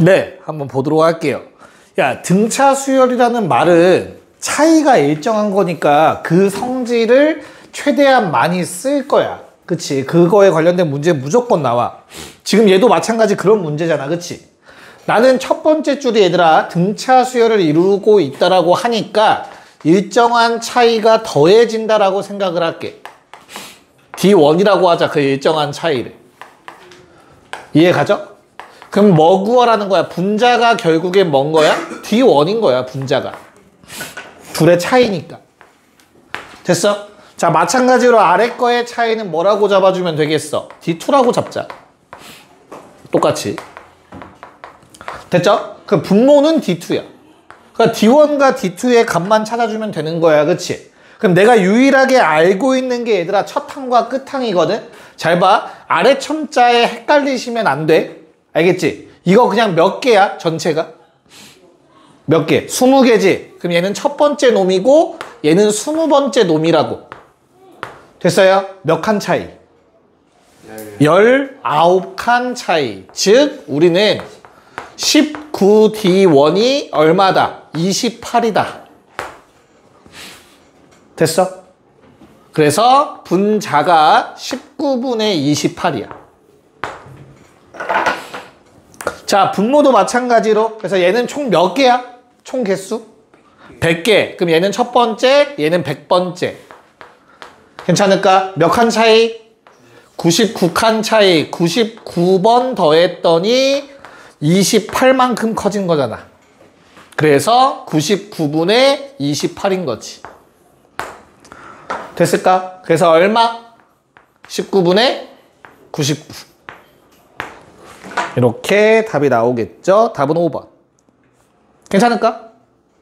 네, 한번 보도록 할게요. 야, 등차 수열이라는 말은 차이가 일정한 거니까 그 성질을 최대한 많이 쓸 거야. 그치? 그거에 관련된 문제 무조건 나와. 지금 얘도 마찬가지 그런 문제잖아. 그치? 나는 첫 번째 줄이 얘들아 등차 수열을 이루고 있다라고 하니까 일정한 차이가 더해진다라고 생각을 할게. D1이라고 하자. 그 일정한 차이를. 이해 가죠? 그럼 뭐 구하라는 거야? 분자가 결국엔 뭔 거야? D1인 거야, 분자가. 둘의 차이니까. 됐어? 자, 마찬가지로 아래 거의 차이는 뭐라고 잡아주면 되겠어? D2라고 잡자. 똑같이. 됐죠? 그 분모는 D2야. 그러니까 D1과 D2의 값만 찾아주면 되는 거야, 그치? 그럼 내가 유일하게 알고 있는 게 얘들아 첫 항과 끝 항이거든? 잘 봐. 아래 첨자에 헷갈리시면 안 돼. 알겠지? 이거 그냥 몇 개야? 전체가? 몇 개? 20개지? 그럼 얘는 첫 번째 놈이고 얘는 20번째 놈이라고. 됐어요? 몇 칸 차이? 19칸 차이. 즉 우리는 19D1이 얼마다? 28이다. 됐어? 그래서 분자가 19분의 28이야. 자, 분모도 마찬가지로. 그래서 얘는 총 몇 개야? 총 개수? 100개. 그럼 얘는 첫 번째, 얘는 100번째. 괜찮을까? 몇 칸 차이? 99칸 차이. 99번 더했더니 28만큼 커진 거잖아. 그래서 99분의 28인 거지. 됐을까? 그래서 얼마? 19분의 99. 이렇게 답이 나오겠죠? 답은 5번. 괜찮을까?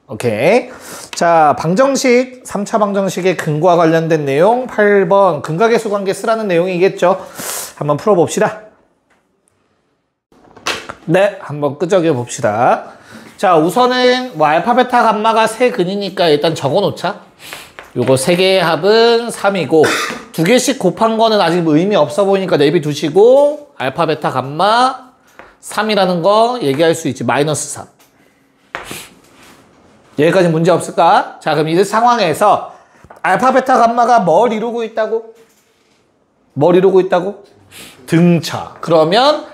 오케이. 자, 방정식, 3차 방정식의 근과 관련된 내용 8번 근각계수 관계 쓰라는 내용이겠죠? 한번 풀어봅시다. 네, 한번 끄적여 봅시다. 자, 우선은 뭐 알파, 베타, 감마가 세 근이니까 일단 적어놓자. 요거 세 개의 합은 3이고 두 개씩 곱한 거는 아직 뭐 의미 없어 보이니까 내비두시고 알파, 베타, 감마 3이라는 거 얘기할 수 있지. 마이너스 3. 여기까지 문제 없을까? 자, 그럼 이 상황에서 알파, 베타, 감마가 뭘 이루고 있다고? 뭘 이루고 있다고? 등차. 그러면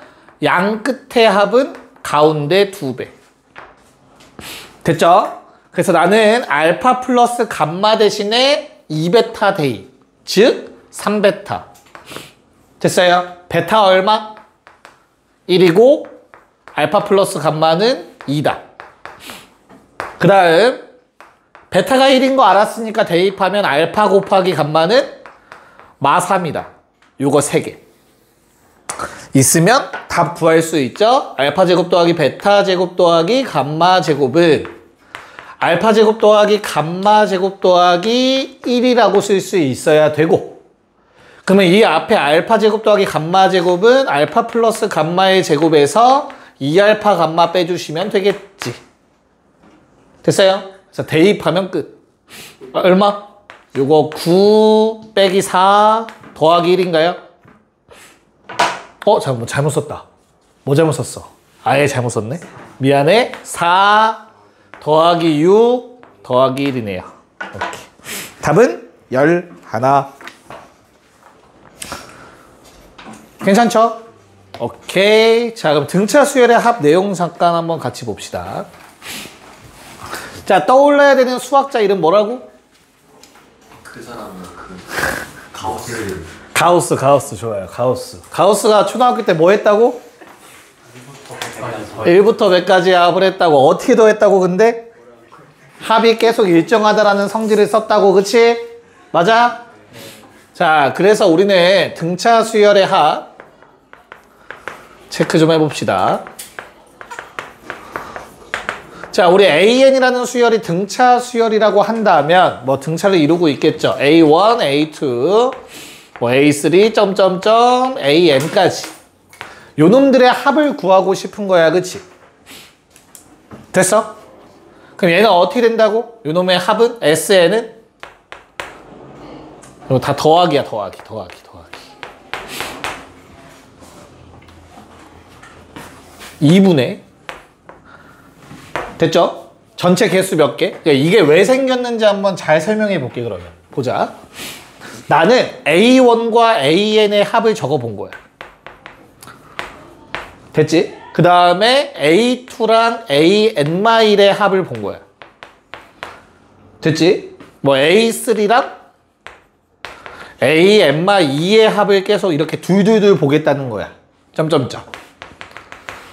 양 끝의 합은 가운데 2배. 됐죠? 그래서 나는 알파 플러스 감마 대신에 2베타 대입. 즉 3베타. 됐어요? 베타 얼마? 1이고 알파 플러스 감마는 2다. 그 다음 베타가 1인 거 알았으니까 대입하면 알파 곱하기 감마는 마 3이다. 요거 3개. 있으면 답 구할 수 있죠? 알파 제곱 더하기 베타 제곱 더하기 감마 제곱은 알파 제곱 더하기 감마 제곱 더하기 1이라고 쓸 수 있어야 되고, 그러면 이 앞에 알파 제곱 더하기 감마 제곱은 알파 플러스 감마의 제곱에서 2알파 감마 빼주시면 되겠지. 됐어요? 그래서 대입하면 끝. 얼마? 요거 9 빼기 4 더하기 1인가요? 잘못 썼다. 뭐 잘못 썼어? 아예 잘못 썼네. 미안해. 4 더하기 6 더하기 1이네요. 오케이. 답은 11. 괜찮죠? 오케이. 자, 그럼 등차 수열의 합 내용 잠깐 한번 같이 봅시다. 자, 떠올라야 되는 수학자 이름 뭐라고? 그 사람은 가우스. 가우스 좋아요. 가우스가 초등학교 때 뭐 했다고? 1부터 100까지 합을 했다고. 어떻게 더했다고 근데? 합이 계속 일정하다라는 성질을 썼다고. 그치? 맞아? 자, 그래서 우리는 등차 수열의 합 체크 좀 해봅시다. 자, 우리 AN이라는 수열이 등차 수열이라고 한다면 뭐 등차를 이루고 있겠죠. A1, A2, 뭐 A3, 점점점, AN까지. 요 놈들의 합을 구하고 싶은 거야. 그치? 됐어? 그럼 얘는 어떻게 된다고? 요 놈의 합은? SN은? 이거 다 더하기야. 더하기. 2분의 됐죠? 전체 개수 몇 개? 그러니까 이게 왜 생겼는지 한번 잘 설명해 볼게 그러면. 보자. 나는 A1과 AN의 합을 적어 본 거야. 됐지? 그 다음에 A2랑 AN-1의 합을 본 거야. 됐지? 뭐 A3랑 AN-2의 합을 계속 이렇게 둘둘둘 보겠다는 거야. 점점점.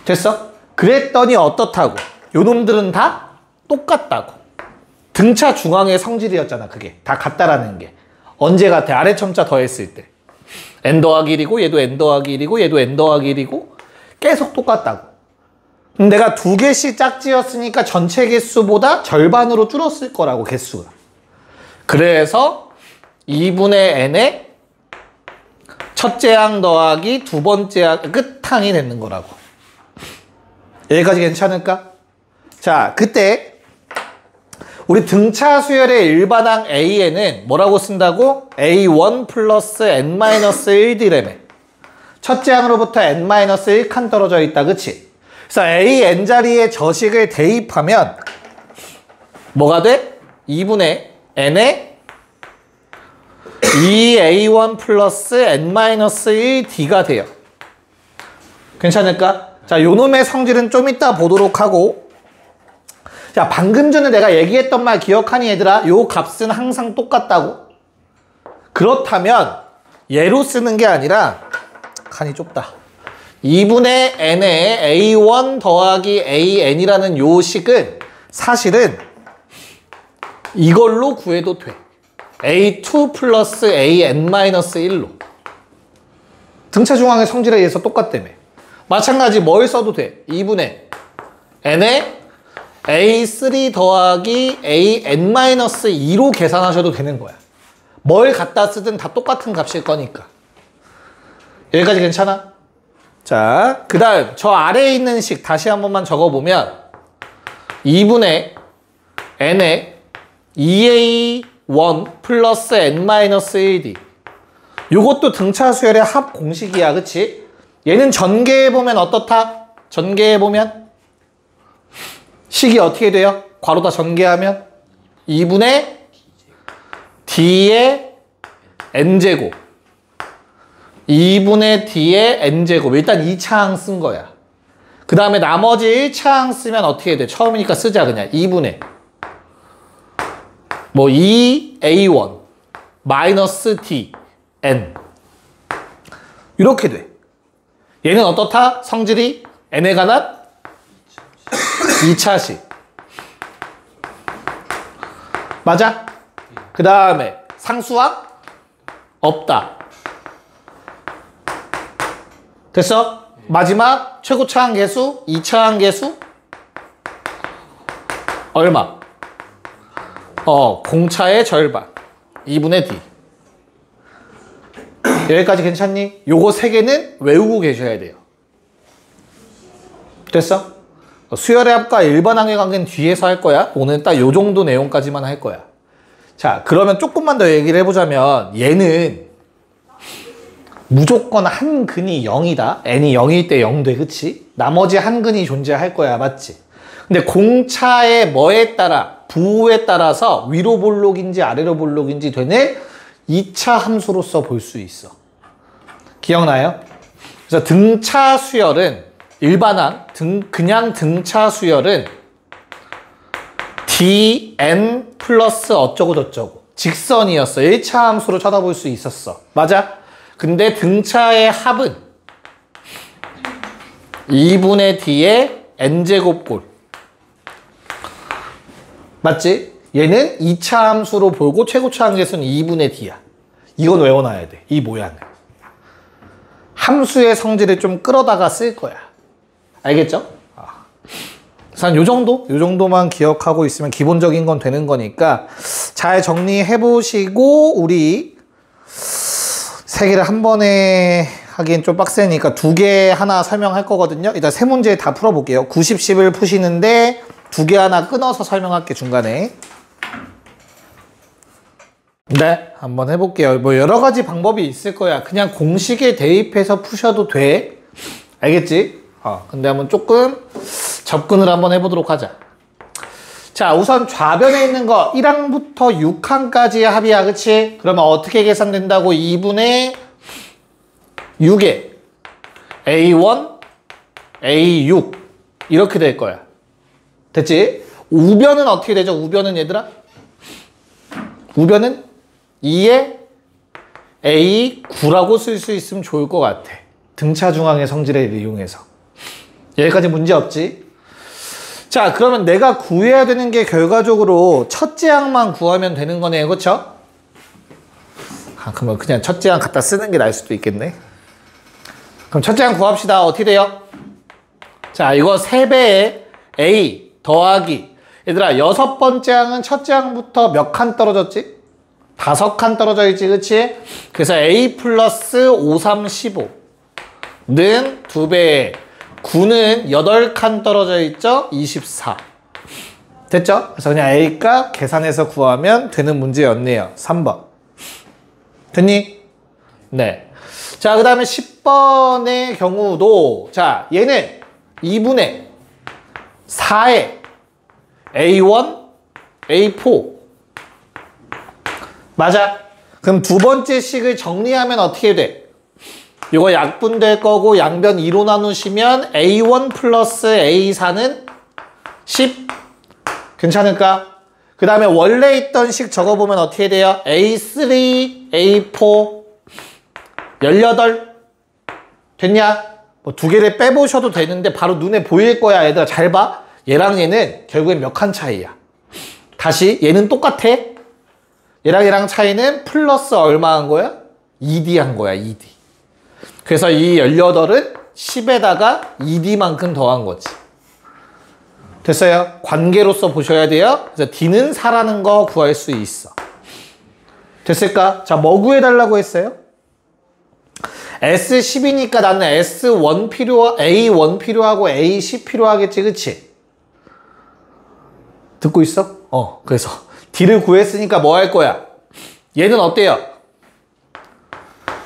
됐어? 그랬더니 어떻다고? 요놈들은 다 똑같다고. 등차 중앙의 성질이었잖아. 그게 다 같다라는 게. 언제 같아? 아래 첨자 더했을 때 n 더하기 1이고 얘도 n 더하기 1이고 얘도 n 더하기 1이고 계속 똑같다고. 내가 두 개씩 짝지었으니까 전체 개수보다 절반으로 줄었을 거라고 개수가. 그래서 2분의 n에 첫째 항 더하기 두 번째 항 끝항이 되는 거라고. 여기까지 괜찮을까? 자, 그때 우리 등차 수열의 일반항 A에는 뭐라고 쓴다고? A1 플러스 N-1D래매. 첫째 항으로부터 N-1칸 떨어져 있다. 그치? 그래서 AN 자리에 저식을 대입하면 뭐가 돼? 2분의 N에 2A1 플러스 N-1D가 돼요. 괜찮을까? 자, 요놈의 성질은 좀 이따 보도록 하고, 자, 방금 전에 내가 얘기했던 말 기억하니 얘들아? 요 값은 항상 똑같다고? 그렇다면 얘로 쓰는 게 아니라 칸이 좁다. 2분의 n에 a1 더하기 an이라는 요 식은 사실은 이걸로 구해도 돼. a2 플러스 an-1로. 등차 중앙의 성질에 의해서 똑같다며. 마찬가지 뭘 써도 돼. 2분의 n에 a3 더하기 an-2로 계산하셔도 되는 거야. 뭘 갖다 쓰든 다 똑같은 값일 거니까. 여기까지 괜찮아? 자, 그 다음 저 아래에 있는 식 다시 한 번만 적어보면 2분의 n에 2a1 플러스 n-1d. 요것도 등차 수열의 합 공식이야. 그치? 얘는 전개해보면 어떻다? 전개해보면 식이 어떻게 돼요? 괄호다 전개하면 2분의 d의 n제곱 2분의 d의 n제곱. 일단 2차항 쓴 거야. 그 다음에 나머지 1차항 쓰면 어떻게 돼? 처음이니까 쓰자 그냥. 2분의 뭐 2a1 마이너스 dn 이렇게 돼. 얘는 어떻다? 성질이 n에 관한 2차식. 맞아? 그 다음에 상수항? 없다. 됐어? 마지막 최고차항 계수, 2차항 계수? 얼마? 공차의 절반. 2분의 d. 여기까지 괜찮니? 요거 3개는 외우고 계셔야 돼요. 됐어? 수열의 합과 일반항의 관계는 뒤에서 할 거야. 오늘 딱 요 정도 내용까지만 할 거야. 자, 그러면 조금만 더 얘기를 해보자면 얘는 무조건 한 근이 0이다. n이 0일 때 0 돼. 그치? 나머지 한 근이 존재할 거야. 맞지? 근데 공차의 뭐에 따라, 부호에 따라서 위로 볼록인지 아래로 볼록인지 되는 2차 함수로서 볼 수 있어. 기억나요? 그래서 등차 수열은 일반항, 그냥 등차 수열은 dn 플러스 어쩌고 저쩌고 직선이었어. 1차 함수로 쳐다볼 수 있었어. 맞아? 근데 등차의 합은 2분의 d의 n제곱꼴. 맞지? 얘는 2차 함수로 보고 최고차항 계수는 2분의 d야. 이건 외워놔야 돼. 이 모양을. 함수의 성질을 좀 끌어다가 쓸 거야. 알겠죠? 그래서 한 요 정도만 기억하고 있으면 기본적인 건 되는 거니까 잘 정리해 보시고, 우리 3개를 한 번에 하기엔 좀 빡세니까 2개 하나 설명할 거거든요. 일단 3문제 다 풀어볼게요. 90, 10을 푸시는데 2개 하나 끊어서 설명할게, 중간에. 네, 한번 해볼게요. 뭐 여러 가지 방법이 있을 거야. 그냥 공식에 대입해서 푸셔도 돼. 알겠지? 근데 한번 조금 접근을 한번 해보도록 하자. 자, 우선 좌변에 있는 거 1항부터 6항까지의 합이야. 그치? 그러면 어떻게 계산된다고? 2분의 6에 A1, A6 이렇게 될 거야. 됐지? 우변은 어떻게 되죠? 우변은 얘들아? 우변은 2에 A9라고 쓸 수 있으면 좋을 것 같아. 등차 중앙의 성질을 이용해서. 여기까지 문제 없지? 자, 그러면 내가 구해야 되는 게 결과적으로 첫째 항만 구하면 되는 거네요. 그쵸? 아, 그러면 그냥 첫째 항 갖다 쓰는 게 나을 수도 있겠네. 그럼 첫째 항 구합시다. 어떻게 돼요? 자, 이거 3배에 A 더하기. 얘들아, 6번째 항은 첫째 항부터 몇 칸 떨어졌지? 5칸 떨어져 있지, 그치? 그래서 A 플러스 5, 3, 15는 2배에 9는 8칸 떨어져 있죠? 24. 됐죠? 그래서 그냥 A값 계산해서 구하면 되는 문제였네요. 3번. 됐니? 네. 자, 그 다음에 10번의 경우도, 자, 얘는 2분의 4에 A1, A4. 맞아. 그럼 두 번째 식을 정리하면 어떻게 돼? 이거 약분될 거고 양변 2로 나누시면 A1 플러스 A4는 10. 괜찮을까? 그 다음에 원래 있던 식 적어보면 어떻게 돼요? A3, A4, 18. 됐냐? 뭐 두 개를 빼보셔도 되는데 바로 눈에 보일 거야. 얘들아 잘 봐. 얘랑 얘는 결국엔 몇 칸 차이야. 다시 얘는 똑같아. 얘랑 차이는 플러스 얼마 한 거야? 2D 한 거야. 2D. 그래서 이 18은 10에다가 2D만큼 더한 거지. 됐어요? 관계로서 보셔야 돼요. 그래서 D는 4라는 거 구할 수 있어. 됐을까? 자, 뭐 구해달라고 했어요? S10이니까 나는 S1 A1 필요하고 A10 필요하겠지, 그치? 듣고 있어? 그래서 D를 구했으니까 뭐 할 거야? 얘는 어때요?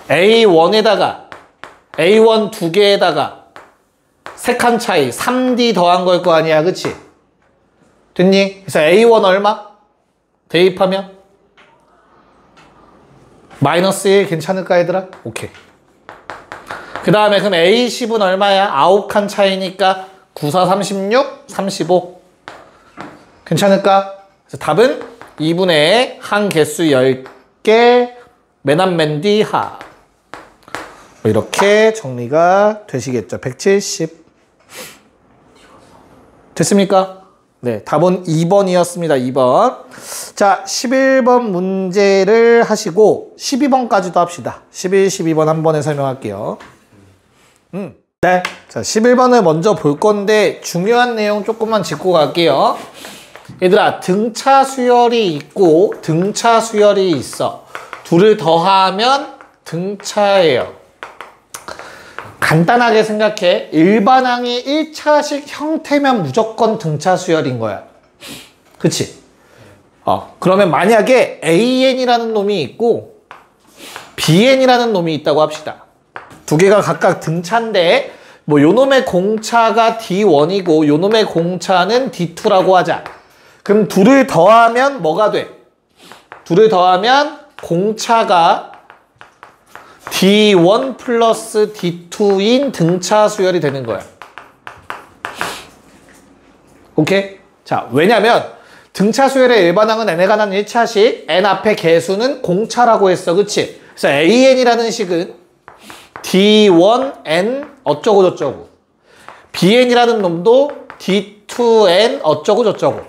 A1에다가 A1 두 개에다가 3칸 차이 3D 더한 걸 거 아니야, 그치? 됐니? 그래서 A1 얼마? 대입하면? 마이너스 1 괜찮을까 얘들아? 오케이. 그 다음에 그럼 A10은 얼마야? 9칸 차이니까 9, 4, 36, 35. 괜찮을까? 그래서 답은 2분의 한 개수 10개 맨한맨디 하. 이렇게 정리가 되시겠죠. 170. 됐습니까? 네, 답은 2번이었습니다. 2번. 자, 11번 문제를 하시고 12번까지도 합시다. 11, 12번 한 번에 설명할게요. 네. 자, 11번을 먼저 볼 건데 중요한 내용 조금만 짚고 갈게요. 얘들아, 등차 수열이 있고 등차 수열이 있어. 둘을 더하면 등차예요. 간단하게 생각해. 일반항이 1차식 형태면 무조건 등차 수열인 거야. 그치? 그러면 만약에 AN이라는 놈이 있고 BN이라는 놈이 있다고 합시다. 두 개가 각각 등차인데 뭐 요놈의 공차가 D1이고 요놈의 공차는 D2라고 하자. 그럼 둘을 더하면 뭐가 돼? 둘을 더하면 공차가 D1 플러스 D2인 등차 수열이 되는 거야. 오케이? 자, 왜냐면 등차 수열의 일반항은 n에 관한 1차식, n 앞에 개수는 공차라고 했어. 그치? 그래서 AN이라는 식은 D1n 어쩌고 저쩌고, BN이라는 놈도 D2n 어쩌고 저쩌고.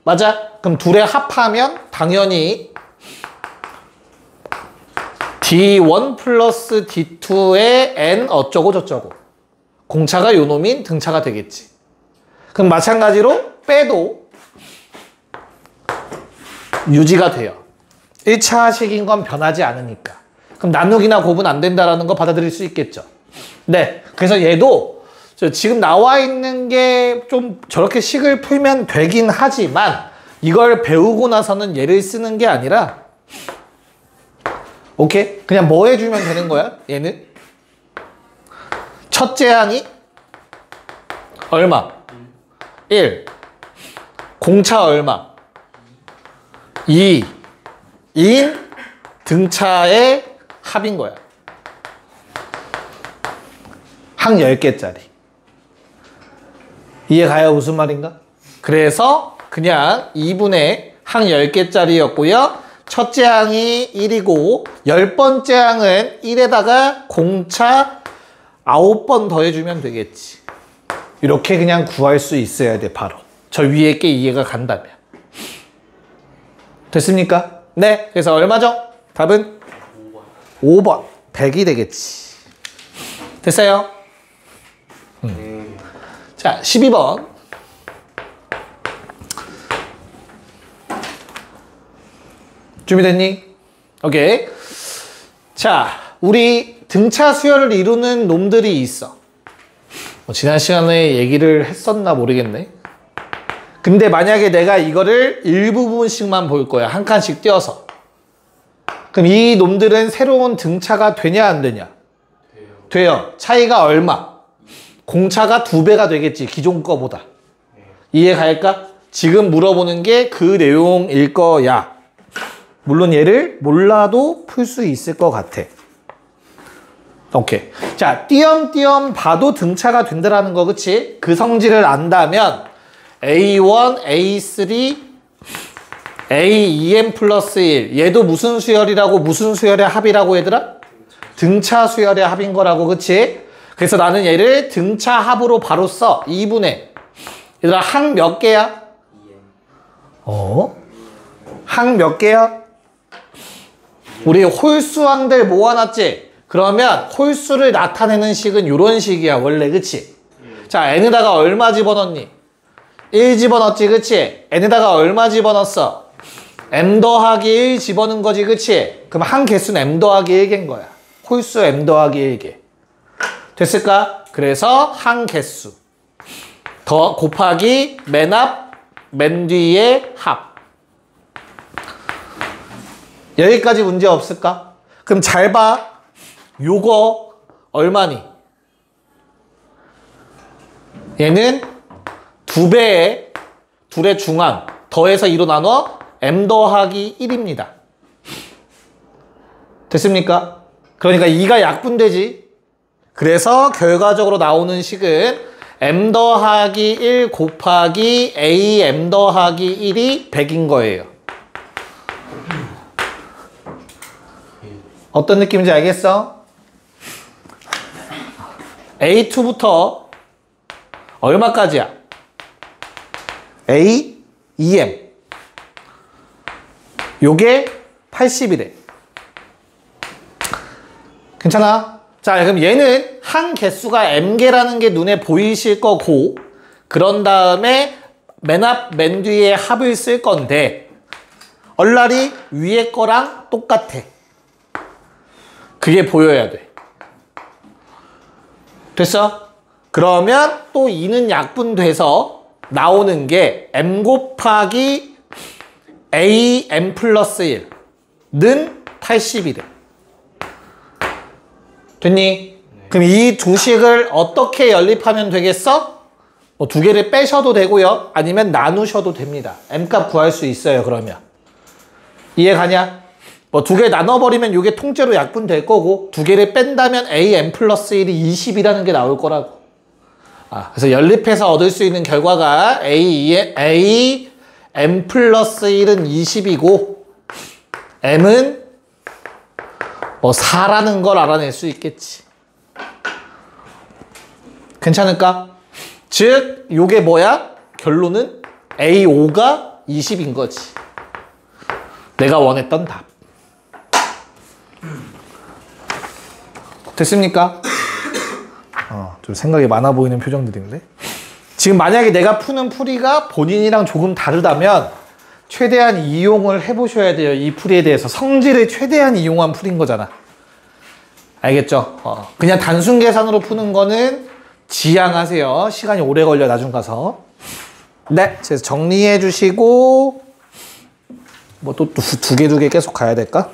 맞아? 그럼 둘의 합하면 당연히 D1 플러스 D2의 n 어쩌고 저쩌고. 공차가 요 놈인 등차가 되겠지. 그럼 마찬가지로 빼도 유지가 돼요. 1차식인 건 변하지 않으니까. 그럼 나누기나 곱은 안 된다라는 거 받아들일 수 있겠죠. 네. 그래서 얘도 지금 나와 있는 게 좀 저렇게 식을 풀면 되긴 하지만 이걸 배우고 나서는 얘를 쓰는 게 아니라 오케이? 그냥 뭐 해주면 되는 거야? 얘는 첫째 항이 얼마? 1. 공차 얼마? 2인 등차의 합인 거야. 항 10개짜리. 이해가요? 무슨 말인가? 그래서 그냥 2분의 항 10개짜리였고요. 첫째 항이 1이고 10번째 항은 1에다가 공차 9번 더해주면 되겠지. 이렇게 그냥 구할 수 있어야 돼. 바로 저 위에 게 이해가 간다면. 됐습니까? 네. 그래서 얼마죠? 답은 5번 100이 되겠지. 됐어요? 자, 12번. 준비됐니? 오케이. 자, 우리 등차 수열을 이루는 놈들이 있어. 지난 시간에 얘기를 했었나 모르겠네. 근데 만약에 내가 이거를 일부분씩만 볼 거야. 한 칸씩 띄어서. 그럼 이 놈들은 새로운 등차가 되냐 안 되냐? 돼요. 차이가 얼마? 공차가 2배가 되겠지. 기존 거보다. 이해 갈까? 지금 물어보는 게 그 내용일 거야. 물론 얘를 몰라도 풀 수 있을 것 같아. 오케이. 자, 띄엄띄엄 봐도 등차가 된다라는 거, 그치? 그 성질을 안다면 A1, A3, A2M 플러스 1. 얘도 무슨 수열이라고, 무슨 수열의 합이라고 얘들아? 등차 수열의 합인 거라고, 그치? 그래서 나는 얘를 등차 합으로 바로 써. 2분의. 얘들아, 항 몇 개야? 항 몇 개야? 우리 홀수항들 모아놨지? 그러면 홀수를 나타내는 식은 이런 식이야 원래, 그치? 자, n에다가 얼마 집어넣니? 1 집어넣었지, 그치? n에다가 얼마 집어넣었어? m 더하기 1 집어넣은 거지, 그치? 그럼 한 개수는 m 더하기 1개인 거야. 홀수 m 더하기 1개. 됐을까? 그래서 한 개수 더 곱하기 맨 앞, 맨 뒤의 합. 여기까지 문제 없을까? 그럼 잘 봐. 요거 얼마니? 얘는 2배의 둘의 중항 더해서 2로 나눠 m 더하기 1입니다. 됐습니까? 그러니까 2가 약분되지. 그래서 결과적으로 나오는 식은 m 더하기 1 곱하기 a m 더하기 1이 100인 거예요. 어떤 느낌인지 알겠어? A2부터 얼마까지야? A, 2M. 요게 80이래. 괜찮아? 자, 그럼 얘는 한 개수가 M개라는 게 눈에 보이실 거고, 그런 다음에 맨 앞, 맨 뒤에 합을 쓸 건데, 얼라리 위에 거랑 똑같아. 그게 보여야 돼. 됐어? 그러면 또 2는 약분돼서 나오는 게 m 곱하기 a m 플러스 1는 80이래. 됐니? 그럼 이 두 식을 어떻게 연립하면 되겠어? 뭐 두 개를 빼셔도 되고요. 아니면 나누셔도 됩니다. m값 구할 수 있어요, 그러면. 이해 가냐? 뭐 두 개 나눠버리면 이게 통째로 약분될 거고, 두 개를 뺀다면 am 플러스 1이 20이라는 게 나올 거라고. 그래서 연립해서 얻을 수 있는 결과가 am 플러스 1은 20이고, m은 뭐 4라는 걸 알아낼 수 있겠지. 괜찮을까? 즉, 요게 뭐야? 결론은 A5가 20인 거지. 내가 원했던 답. 됐습니까? 좀 생각이 많아 보이는 표정들인데. 지금 만약에 내가 푸는 풀이가 본인이랑 조금 다르다면 최대한 이용을 해보셔야 돼요. 이 풀이에 대해서. 성질을 최대한 이용한 풀인 거잖아. 알겠죠? 그냥 단순 계산으로 푸는 거는 지양하세요. 시간이 오래 걸려, 나중 가서. 네, 그래서 정리해 주시고, 뭐 또 두 개 계속 가야 될까?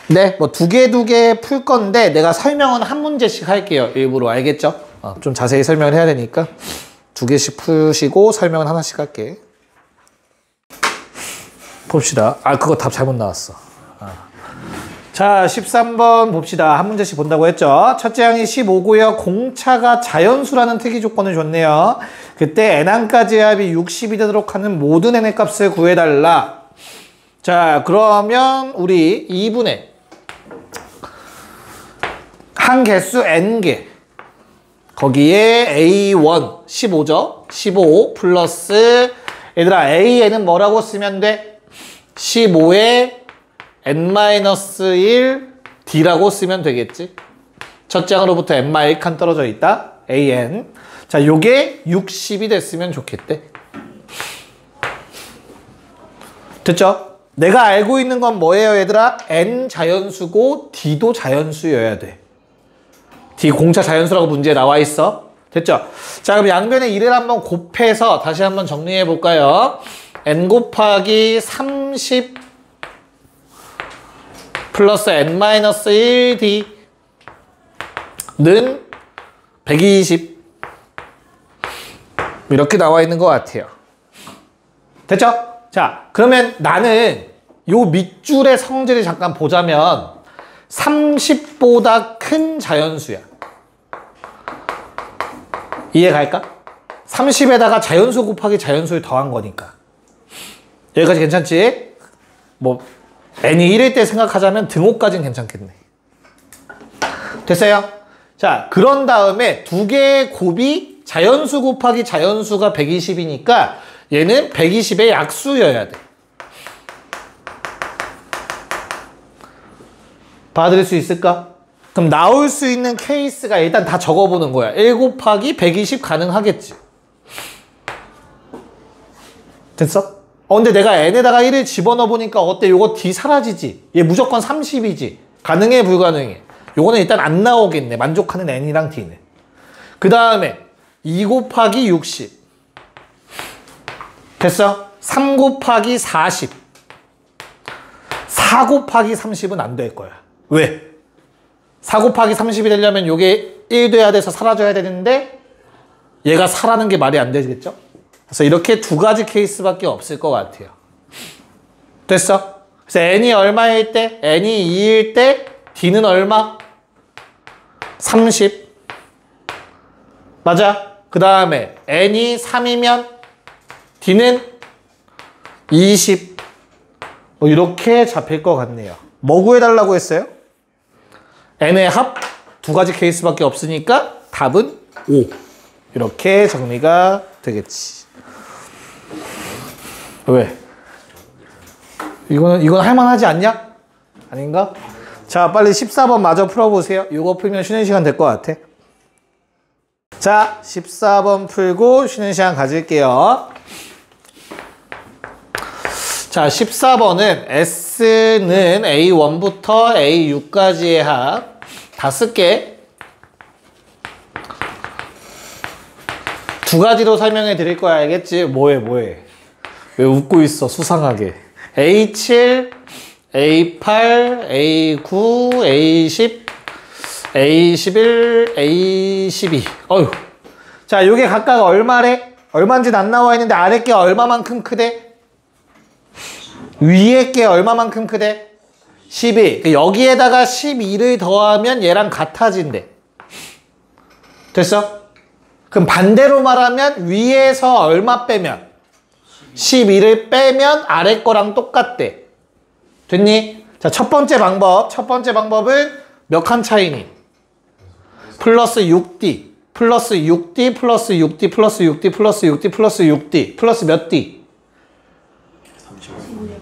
네, 뭐 두 개 풀 건데 내가 설명은 한 문제씩 할게요. 일부러. 알겠죠? 좀 자세히 설명을 해야 되니까. 두 개씩 푸시고 설명은 하나씩 할게. 봅시다. 아, 그거 답 잘못 나왔어. 자, 13번 봅시다. 한 문제씩 본다고 했죠. 첫째 항이 15고요. 공차가 자연수라는 특이 조건을 줬네요. 그때 n항까지의 합이 60이 되도록 하는 모든 n의 값을 구해달라. 자, 그러면 우리 2분의 한 개수 n개, 거기에 A1 15죠. 15 플러스 얘들아 AN은 뭐라고 쓰면 돼? 15에 n-1 D라고 쓰면 되겠지. 첫째 항으로부터 n-1칸 떨어져 있다. AN. 자, 요게 60이 됐으면 좋겠대. 됐죠? 내가 알고 있는 건 뭐예요, 얘들아? n 자연수고 D도 자연수여야 돼. D 공차 자연수라고 문제에 나와 있어. 됐죠? 자, 그럼 양변의 1을 한번 곱해서 다시 한번 정리해 볼까요? n 곱하기 30 플러스 n-1D는 120 이렇게 나와 있는 것 같아요. 됐죠? 자, 그러면 나는 요 밑줄의 성질을 잠깐 보자면 30보다 큰 자연수야. 이해 갈까? 30에다가 자연수 곱하기 자연수를 더한 거니까. 여기까지 괜찮지? 뭐 n이 1일 때 생각하자면 등호까지는 괜찮겠네. 됐어요? 자, 그런 다음에 두 개의 곱이 자연수 곱하기 자연수가 120이니까 얘는 120의 약수여야 돼. 받아들일 수 있을까? 그럼 나올 수 있는 케이스가 일단 다 적어보는 거야. 1 곱하기 120 가능하겠지. 됐어? 근데 내가 n에다가 1을 집어넣어 보니까 어때? 요거 D 사라지지? 얘 무조건 30이지? 가능해, 불가능해? 요거는 일단 안 나오겠네. 만족하는 n이랑 D는. 그 다음에 2 곱하기 60. 됐어? 3 곱하기 40. 4 곱하기 30은 안 될 거야. 왜? 4 곱하기 30이 되려면 요게 1 돼야 돼서 사라져야 되는데 얘가 4라는 게 말이 안 되겠죠? 그래서 이렇게 두 가지 케이스밖에 없을 것 같아요. 됐어? 그래서 n이 얼마일 때? n이 2일 때 D는 얼마? 30. 맞아? 그 다음에 n이 3이면 D는 20. 뭐 이렇게 잡힐 것 같네요. 뭐 구해달라고 했어요? n의 합 두 가지 케이스밖에 없으니까 답은 5. 이렇게 정리가 되겠지. 왜? 이건 할만하지 않냐? 아닌가? 자, 빨리 14번 마저 풀어보세요. 이거 풀면 쉬는 시간 될 것 같아. 자, 14번 풀고 쉬는 시간 가질게요. 자, 14번은 S는 A1부터 A6까지의 합 다 쓸게. 두 가지로 설명해 드릴 거야. 알겠지? 뭐해? 왜 웃고 있어? 수상하게. A7, A8, A9, A10, A11, A12. 어휴. 자, 요게 각각 얼마래? 얼마인지는 안 나와 있는데 아래 게 얼마만큼 크대? 위에 게 얼마만큼 크대? 12. 여기에다가 12를 더하면 얘랑 같아진대. 됐어? 그럼 반대로 말하면 위에서 얼마 빼면? 12를 빼면 아래 거랑 똑같대. 됐니? 자, 첫 번째 방법은 몇 칸 차이니? 플러스 6D, 플러스 6D, 플러스 6D, 플러스 6D, 플러스 6D, 플러스 6D, 플러스 몇 D?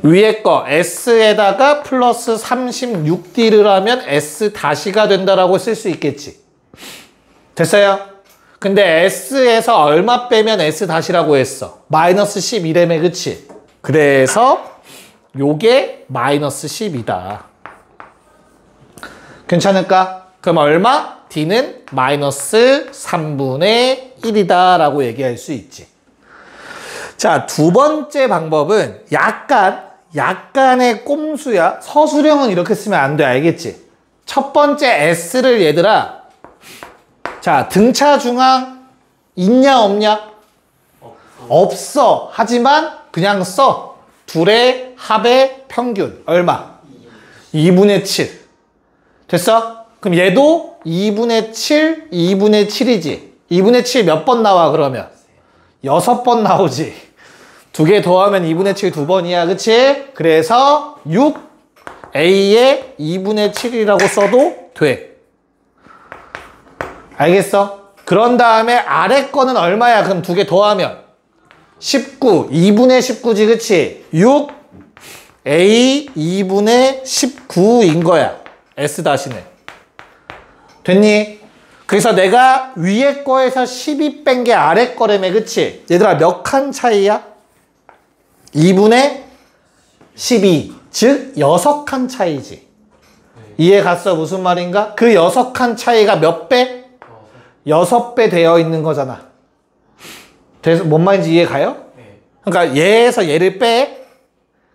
위에 거 S에다가 플러스 36D를 하면 S 다시가 된다라고 쓸 수 있겠지. 됐어요? 근데 S에서 얼마 빼면 S 다시라고 했어? 마이너스 12라며, 그치? 그래서 요게 마이너스 10이다. 괜찮을까? 그럼 얼마? D는 마이너스 3분의 1이다 라고 얘기할 수 있지. 자, 두 번째 방법은 약간의 꼼수야. 서술형은 이렇게 쓰면 안 돼. 알겠지? 첫 번째 S를 얘들아, 자, 등차 중앙 있냐 없냐? 없어. 하지만 그냥 써. 둘의 합의 평균. 얼마? 2분의 7. 됐어? 그럼 얘도 2분의 7, 2분의 7이지. 2분의 7 몇 번 나와, 그러면? 6번 나오지. 두 개 더하면 2분의 7 두 번이야. 그치? 그래서 6A의 2분의 7이라고 써도 돼. 알겠어? 그런 다음에 아래 거는 얼마야? 그럼 두 개 더하면 19. 2분의 19지, 그치? 6A 2분의 19인 거야. S 다시는. 됐니? 그래서 내가 위에 거에서 12 뺀 게 아래 거라며, 그치? 얘들아, 몇 칸 차이야? 2분의 12. 즉, 6칸 차이지. 이해 갔어? 무슨 말인가? 그 6칸 차이가 몇 배? 6배 되어 있는 거잖아. 그래서 뭔 말인지 이해 가요? 그러니까 얘에서 얘를 빼.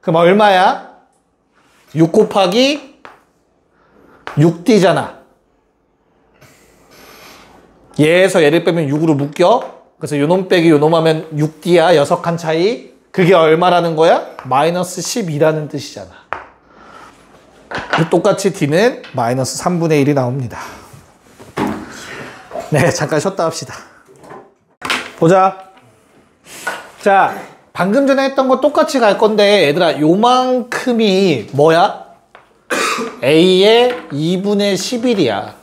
그럼 얼마야? 6 곱하기 6D잖아. 얘에서 얘를 빼면 6으로 묶여. 그래서 요놈 빼기 요놈 하면 6D야. 6칸 차이. 그게 얼마라는 거야? 마이너스 12라는 뜻이잖아. 똑같이 D는 마이너스 3분의 1이 나옵니다. 네, 잠깐 쉬었다 합시다. 보자. 자, 방금 전에 했던 거 똑같이 갈 건데 얘들아, 요만큼이 뭐야? A의 2분의 11이야.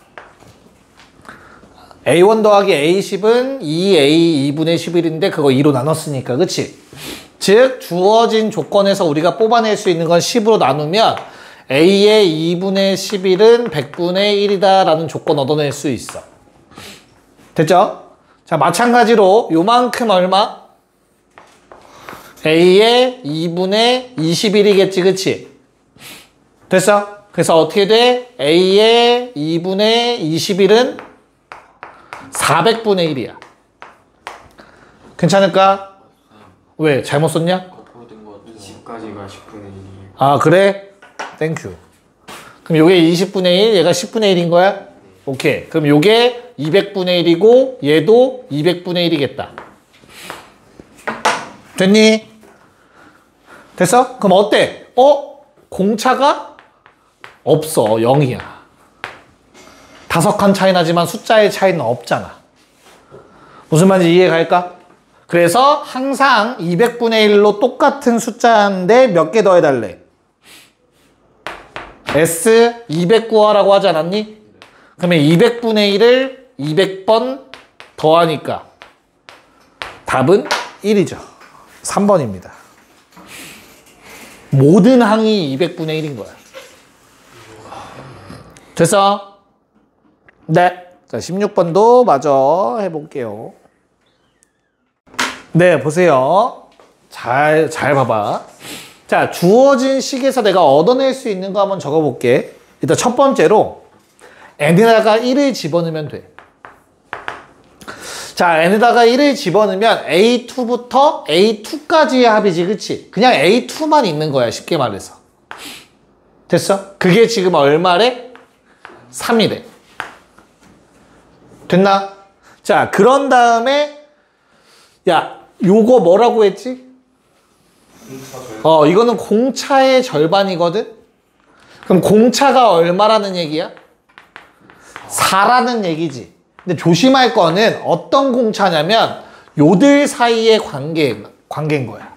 A1 더하기 A10은 2A 2분의 11인데 그거 2로 나눴으니까, 그치? 즉, 주어진 조건에서 우리가 뽑아낼 수 있는 건 10으로 나누면 A의 2분의 11은 100분의 1이다 라는 조건 얻어낼 수 있어. 됐죠? 자, 마찬가지로 요만큼 얼마? A의 2분의 21이겠지, 그치? 됐어? 그래서 어떻게 돼? A의 2분의 21은 400분의 1이야. 괜찮을까? 왜? 잘못 썼냐? 거꾸로 된 거 같아요. 10까지가 10분의 1이에요. 아, 그래? 땡큐. 그럼 요게 20분의 1, 얘가 10분의 1인 거야? 오케이. 그럼 요게 200분의 1이고 얘도 200분의 1이겠다. 됐니? 됐어? 그럼 어때? 공차가 없어. 0이야. 5칸 차이 나지만 숫자의 차이는 없잖아. 무슨 말인지 이해 갈까? 그래서 항상 200분의 1로 똑같은 숫자인데 몇 개 더해달래? S 200 구하라고 하지 않았니? 그러면 200분의 1을 200번 더하니까 답은 1이죠. 3번입니다. 모든 항이 200분의 1인 거야. 됐어? 네. 자, 16번도 마저 해볼게요. 네, 보세요. 잘 봐봐. 자, 주어진 식에서 내가 얻어낼 수 있는 거 한번 적어볼게. 일단 첫 번째로 n에다가 1을 집어넣으면 돼. 자, n에다가 1을 집어넣으면 A2부터 A2까지의 합이지, 그치? 그냥 A2만 있는 거야, 쉽게 말해서. 됐어? 그게 지금 얼마래? 3이래. 됐나? 자, 그런 다음에 야, 요거 뭐라고 했지? 이거는 공차의 절반이거든? 그럼 공차가 얼마라는 얘기야? 4라는 얘기지. 근데 조심할 거는 어떤 공차냐면 요들 사이의 관계인 거야.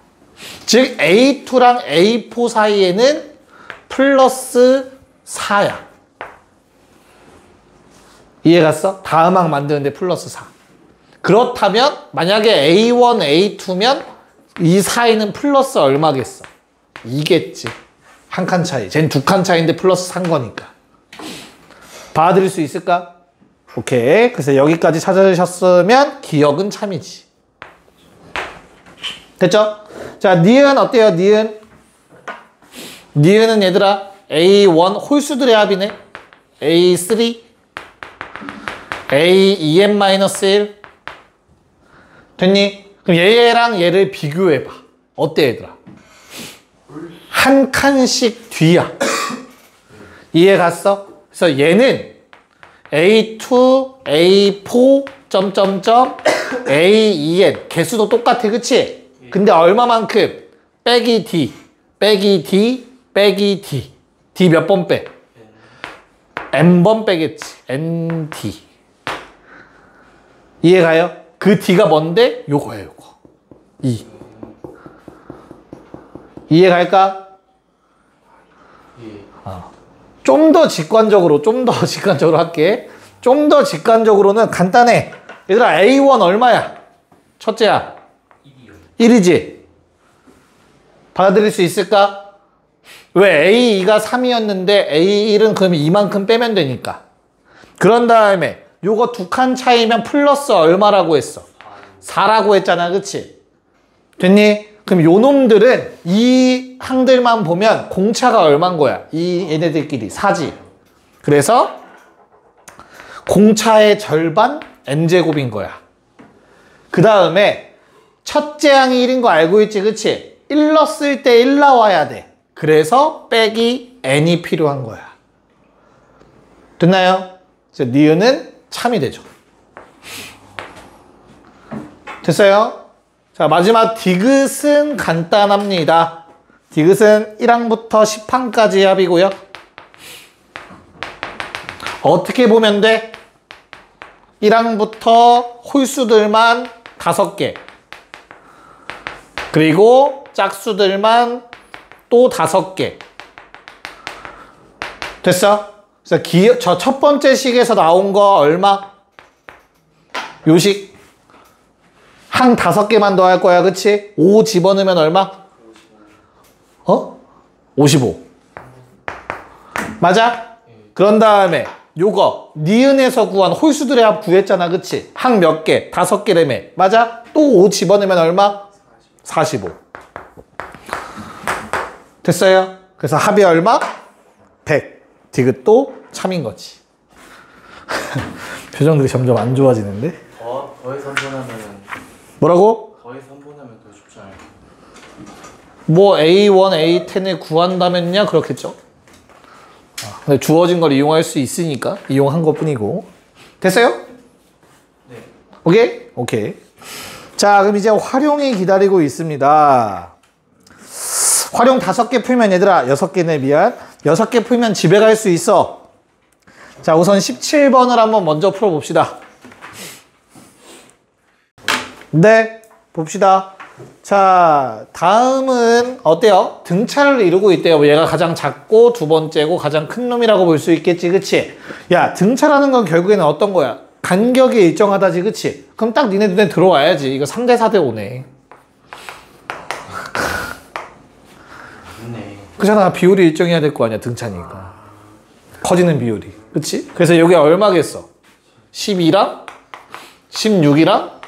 즉 A2랑 A4 사이에는 플러스 4야. 이해 갔어? 다음 항 만드는데 플러스 4. 그렇다면 만약에 A1, A2면 이 사이는 플러스 얼마겠어? 2겠지. 한 칸 차이. 쟨 두 칸 차이인데 플러스 3 거니까. 받아들일 수 있을까? 오케이. 그래서 여기까지 찾으셨으면 기억은 참이지. 됐죠? 자, 니은 어때요? 니은은 얘들아 A1 홀수들의 합이네. A3 A2n-1 됐니? 그럼 얘랑 얘를 비교해봐. 어때 얘들아? 한 칸씩 뒤야. 이해 갔어? 그래서 얘는 A2, A4, 점점점 A, 2n 개수도 똑같아 그치? 근데 얼마만큼? 빼기 D 빼기 D 빼기 D D 몇 번 빼? n번 빼겠지. nd 이해가요? 그 D가 뭔데? 요거예요 요거 2 이해갈까? 좀 더 직관적으로 할게. 좀 더 직관적으로는 간단해. 얘들아 A1 얼마야? 첫째야 1이지? 받아들일 수 있을까? 왜? A2가 3이었는데 A1은 그럼 이만큼 빼면 되니까. 그런 다음에 요거 두 칸 차이면 플러스 얼마라고 했어? 4라고 했잖아 그치? 됐니? 그럼 요 놈들은 이 항들만 보면 공차가 얼만 거야? 이 얘네들끼리 4지. 그래서 공차의 절반 n제곱인 거야. 그 다음에 첫째 항이 1인 거 알고 있지 그치? 1 넣었을 때 1 나와야 돼. 그래서 빼기 n이 필요한 거야. 됐나요? 그래서 니은은 참이 되죠. 됐어요? 자, 마지막 디귿은 간단합니다. 디귿은 1항부터 10항까지 합이고요. 어떻게 보면 돼? 1항부터 홀수들만 5개. 그리고 짝수들만 또 5개. 됐어? 그래서 저 첫 번째 식에서 나온 거 얼마? 요식. 항 5개만 더 할 거야, 그치? 5 집어넣으면 얼마? 55. 맞아? 그런 다음에 요거 니은에서 구한 홀수들의 합 구했잖아, 그치? 항 몇 개? 5개라며. 맞아? 또 5 집어넣으면 얼마? 45. 됐어요? 그래서 합이 얼마? 100. 디귿도 참인 거지. 표정들이 점점 안 좋아지는데? 더해서 한 번 하면은 뭐라고? 더해서 한 번 하면 더 쉽지 않을까? 뭐 A1, A10을 구한다면야 그렇겠죠. 근데 주어진 걸 이용할 수 있으니까 이용한 것 뿐이고. 됐어요? 네. 오케이? 오케이. 자, 그럼 이제 활용이 기다리고 있습니다. 활용 5개 풀면 얘들아 6개네 미안. 6개 풀면 집에 갈 수 있어. 자, 우선 17번을 한번 먼저 풀어봅시다. 네, 봅시다. 자, 다음은 어때요? 등차를 이루고 있대요. 얘가 가장 작고 두 번째고 가장 큰 놈이라고 볼 수 있겠지, 그치? 야, 등차라는 건 결국에는 어떤 거야? 간격이 일정하다지, 그치? 그럼 딱 니네 눈에 들어와야지. 이거 3대 4대 5네. 맞네. 그잖아, 비율이 일정해야 될 거 아니야, 등차니까. 커지는 비율이, 그치? 그래서 여기 얼마겠어? 12랑 16이랑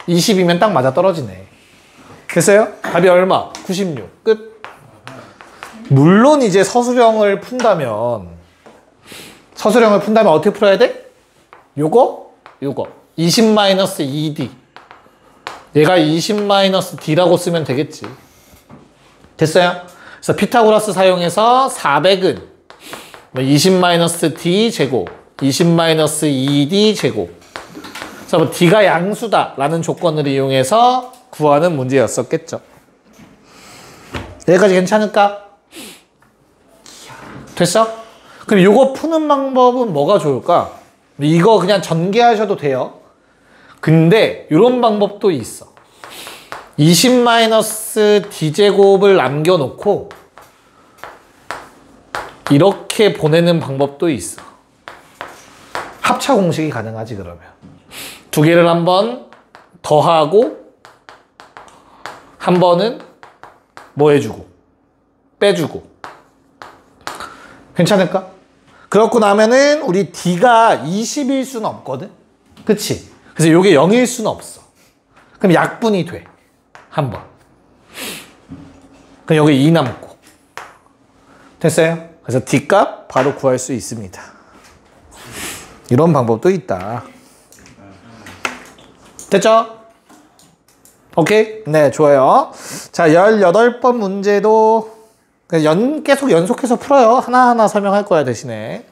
20이면 딱 맞아 떨어지네. 됐어요? 답이 얼마? 96. 끝. 물론 이제 서술형을 푼다면 어떻게 풀어야 돼? 요거 20-2d. 얘가 20-d라고 쓰면 되겠지. 됐어요? 그래서 피타고라스 사용해서 400은 20-d 제곱, 20-2d 제곱. 그래서 뭐 d가 양수다 라는 조건을 이용해서 구하는 문제였었겠죠. 여기까지 괜찮을까? 됐어? 그럼 이거 푸는 방법은 뭐가 좋을까? 이거 그냥 전개하셔도 돼요. 근데 이런 방법도 있어. 20-d제곱을 남겨놓고 이렇게 보내는 방법도 있어. 합차 공식이 가능하지 그러면. 두 개를 한번 더하고 한 번은 뭐 해주고 빼주고. 괜찮을까? 그렇고 나면은 우리 d가 20일 수는 없거든? 그치? 그래서 이게 0일 수는 없어. 그럼 약분이 돼. 한 번. 그럼 여기 2 남고. 됐어요? 그래서 d값 바로 구할 수 있습니다. 이런 방법도 있다. 됐죠? 오케이? 네, 좋아요. 자, 18번 문제도 계속 연속해서 풀어요. 하나하나 설명할 거야, 대신에.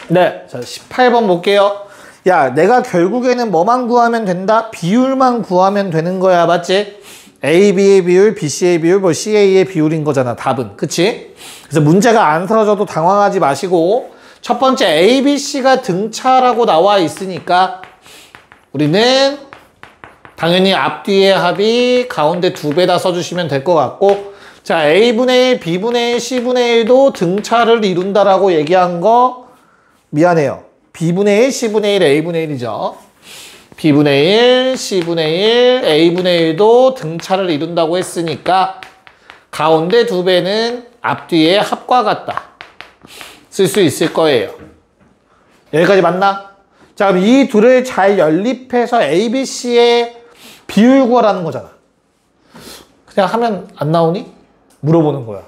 네, 자, 18번 볼게요. 야, 내가 결국에는 뭐만 구하면 된다? 비율만 구하면 되는 거야. 맞지? AB의 비율, BC의 비율, 뭐 CA의 비율인 거잖아. 답은. 그치? 그래서 문제가 안 틀어져도 당황하지 마시고 첫 번째 ABC가 등차라고 나와 있으니까 우리는 당연히 앞뒤의 합이 가운데 2배다 써주시면 될 것 같고 자, A분의 1, B분의 1, C분의 1도 등차를 이룬다라고 얘기한 거 미안해요. B분의 1, C분의 1, A분의 1이죠. B분의 1, C분의 1, A분의 1도 등차를 이룬다고 했으니까 가운데 2배는 앞뒤의 합과 같다. 쓸 수 있을 거예요. 여기까지 맞나? 자, 그럼 이 둘을 잘 연립해서 ABC의 비율 구하라는 거잖아. 그냥 하면 안 나오니? 물어보는 거야.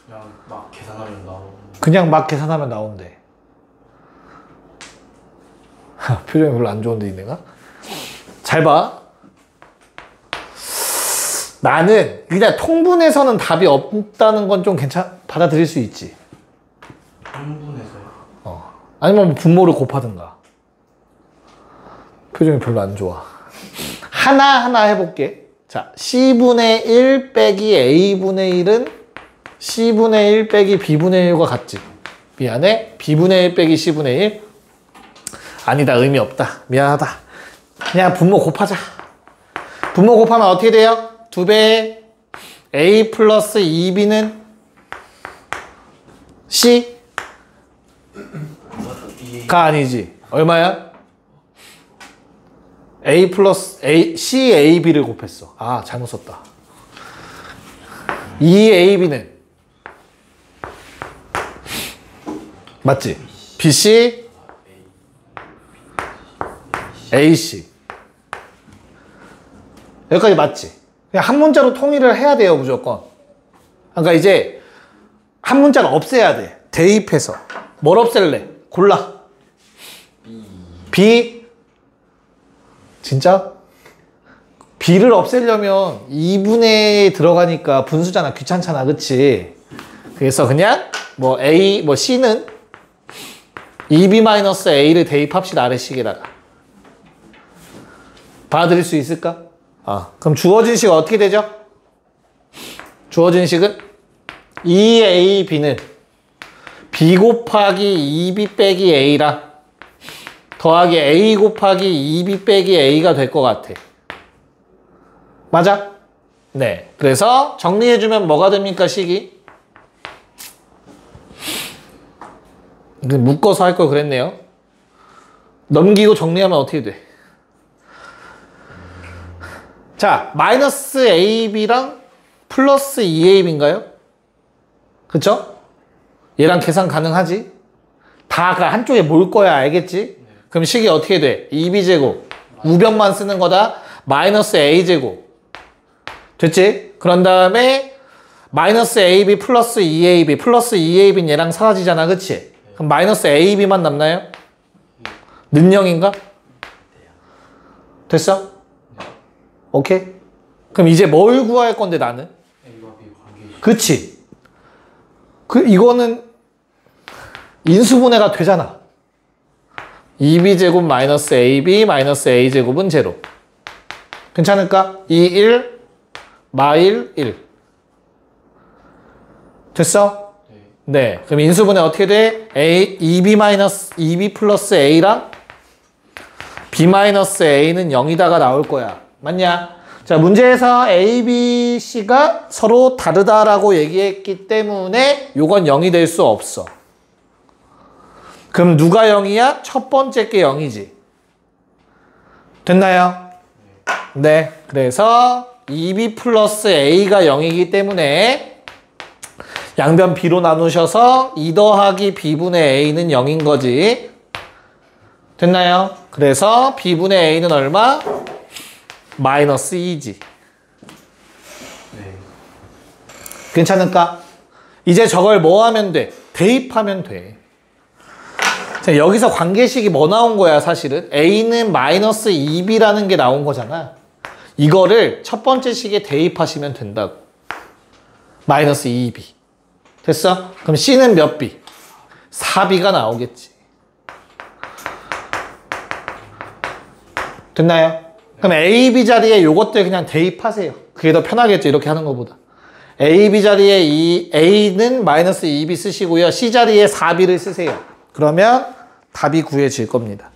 그냥 막 계산하면 나오는. 그냥 막 계산하면 나온대. 표정이 별로 안 좋은데, 이내가? 잘 봐. 나는 그냥 통분해서는 답이 없다는 건 좀 받아들일 수 있지. 분분해서요? 아니면 뭐 분모를 곱하든가. 표정이 별로 안 좋아. 하나하나 해볼게. 자, C분의 1 빼기 A분의 1은 C분의 1 빼기 B분의 1과 같지. 미안해. B분의 1 빼기 C분의 1. 아니다. 의미 없다. 미안하다. 그냥 분모 곱하자. 분모 곱하면 어떻게 돼요? 2배 A 플러스 2B는 C? 가 아니지. 얼마야? A 플러스 A, CAB를 곱했어. 아, 잘못 썼다. 2AB는 맞지? BC AC 여기까지 맞지? 그냥 한 문자로 통일을 해야 돼요, 무조건. 그러니까 이제 한 문자를 없애야 돼. 대입해서. 뭘 없앨래? 골라. B. 진짜? B를 없애려면 2분의 들어가니까 분수잖아. 귀찮잖아. 그치? 그래서 그냥 뭐 A, 뭐 C는 2B-A를 대입합시다. 아래식에다가. 받아들일 수 있을까? 그럼 주어진 식 어떻게 되죠? 주어진 식은 2AB는 B 곱하기 2B 빼기 A랑 더하기 A 곱하기 2B 빼기 A가 될 것 같아. 맞아? 네. 그래서 정리해주면 뭐가 됩니까, 식이? 묶어서 할 걸 그랬네요. 넘기고 정리하면 어떻게 돼? 자, 마이너스 AB랑 플러스 2AB인가요? 그쵸? 얘랑 계산 가능하지? 다가 한쪽에 몰 거야, 알겠지? 그럼 식이 어떻게 돼? 2B제곱. 우변만 쓰는 거다. 마이너스 A제곱. 됐지? 그런 다음에 마이너스 AB 플러스 2AB. 플러스 2AB는 얘랑 사라지잖아, 그치? 그럼 마이너스 AB만 남나요? 는영인가? 됐어? 오케이? 그럼 이제 뭘 구할 건데 나는? A와 B 관계. 그치? 이거는 인수분해가 되잖아. 2B제곱 마이너스 AB 마이너스 A제곱은 제로. 괜찮을까? 2, 1, 마일 1. 됐어? 네. 그럼 인수분해 어떻게 돼? 2B 플러스 A랑 B 마이너스 A는 0이다가 나올 거야. 맞냐? 자, 문제에서 A, B, C가 서로 다르다라고 얘기했기 때문에 요건 0이 될 수 없어. 그럼 누가 0이야? 첫 번째 게 0이지. 됐나요? 네. 그래서 2B 플러스 A가 0이기 때문에 양변 B로 나누셔서 2 더하기 B분의 A는 0인 거지. 됐나요? 그래서 B분의 A는 얼마? 마이너스 2지. 네. 괜찮을까? 이제 저걸 뭐 하면 돼? 대입하면 돼. 자, 여기서 관계식이 뭐 나온 거야, 사실은? A는 마이너스 2B라는 게 나온 거잖아. 이거를 첫 번째 식에 대입하시면 된다고. 마이너스 2B. 됐어? 그럼 C는 몇 B? 4B가 나오겠지. 됐나요? 그럼 A, B 자리에 요것들 그냥 대입하세요. 그게 더 편하겠죠. 이렇게 하는 것보다. A, B 자리에 A는 마이너스 2B 쓰시고요. C 자리에 4B를 쓰세요. 그러면 답이 구해질 겁니다.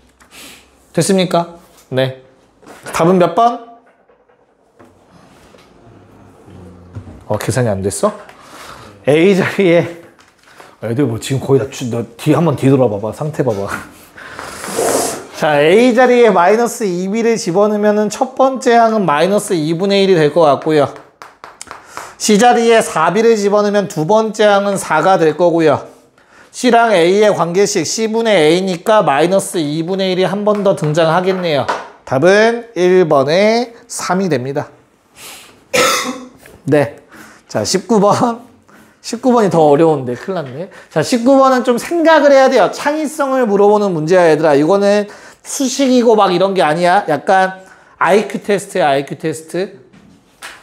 됐습니까? 네. 답은 몇 번? 계산이 안 됐어? A 자리에 애들 뭐 지금 거의 다 한번 뒤돌아봐봐. 상태 봐봐. 자, A 자리에 마이너스 2B를 집어넣으면 첫 번째 항은 마이너스 2분의 1이 될 것 같고요. C 자리에 4B를 집어넣으면 두 번째 항은 4가 될 거고요. C랑 A의 관계식 C분의 A니까 마이너스 2분의 1이 한 번 더 등장하겠네요. 답은 1번에 3이 됩니다. 네. 자, 19번. 19번이 더 어려운데 큰일 났네. 자, 19번은 좀 생각을 해야 돼요. 창의성을 물어보는 문제야, 얘들아. 이거는 수식이고 막 이런 게 아니야. 약간 IQ 테스트야, IQ 테스트.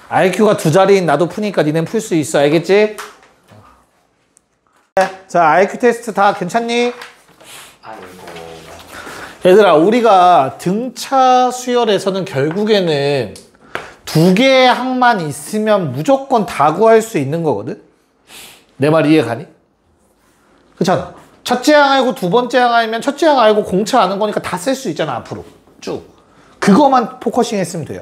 IQ가 두 자리인 나도 푸니까 니넨 풀 수 있어. 알겠지? 자, IQ 테스트 다 괜찮니? 얘들아, 우리가 등차 수열에서는 결국에는 두 개의 항만 있으면 무조건 다 구할 수 있는 거거든? 내 말 이해 가니? 그렇잖아. 첫째 항 알고 두 번째 항 알면 첫째 항 알고 공차 아는 거니까 다 쓸 수 있잖아, 앞으로. 쭉. 그거만 포커싱 했으면 돼요.